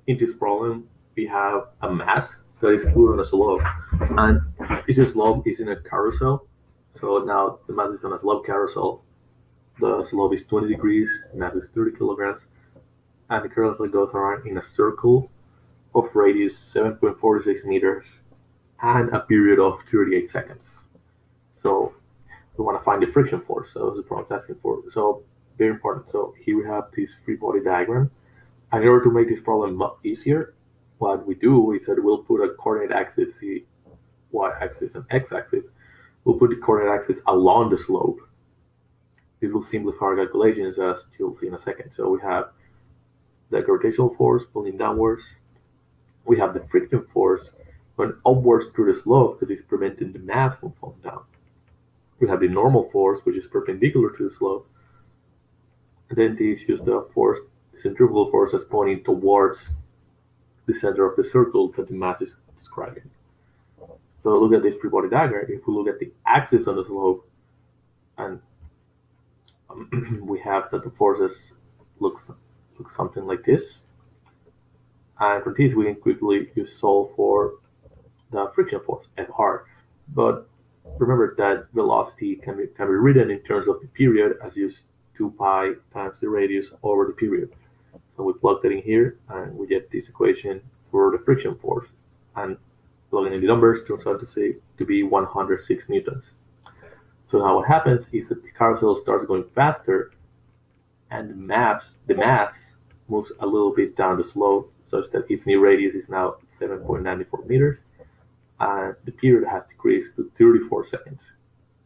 In this problem, we have a mass that is put on a slope, and this slope is in a carousel. So now the mass is on a slope carousel. The slope is 20 degrees, mass is 30 kilograms, and the carousel goes around in a circle of radius 7.46 meters and a period of 38 seconds. So we want to find the friction force. So that's the problem it's asking for. So very important. So here we have this free body diagram. And in order to make this problem much easier, what we do is that we'll put a coordinate axis, the y-axis and x-axis. We'll put the coordinate axis along the slope. This will simplify our calculations as you'll see in a second. So we have the gravitational force pulling downwards. We have the friction force going upwards through the slope that is preventing the mass from falling down. We have the normal force, which is perpendicular to the slope. And then this is the force, the centrifugal force that's pointing towards the center of the circle that the mass is describing. So look at this free body diagram. If we look at the axis on the slope, and we have that the forces look something like this. And for this, we can quickly just solve for the friction force, Fr. But remember that velocity can be written in terms of the period as just 2 pi times the radius over the period. So we plug that in here, and we get this equation for the friction force. And plugging in the numbers turns out to be 106 newtons. So now what happens is that the carousel starts going faster, and the mass moves a little bit down the slope, such that its new radius is now 7.94 meters, and the period has decreased to 34 seconds.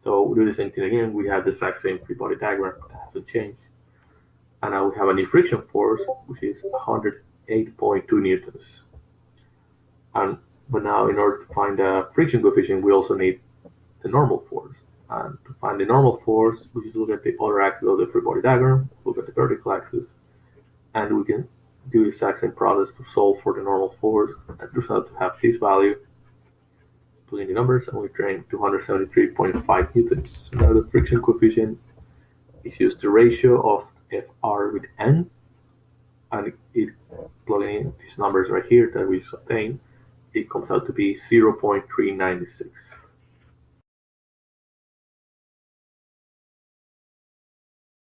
So we do the same thing again. We have the exact same free body diagram that hasn't changed. And now we have a new friction force, which is 108.2 newtons. But now, in order to find the friction coefficient, we also need the normal force. And to find the normal force, we just look at the other axis of the free body diagram, look at the vertical axis, and we can do the exact same process to solve for the normal force. And turns out to have this value, put in the numbers, and we drain 273.5 newtons. Now the friction coefficient is just the ratio of Fr with N, and it plugging in these numbers right here that we just obtained, it comes out to be 0.396.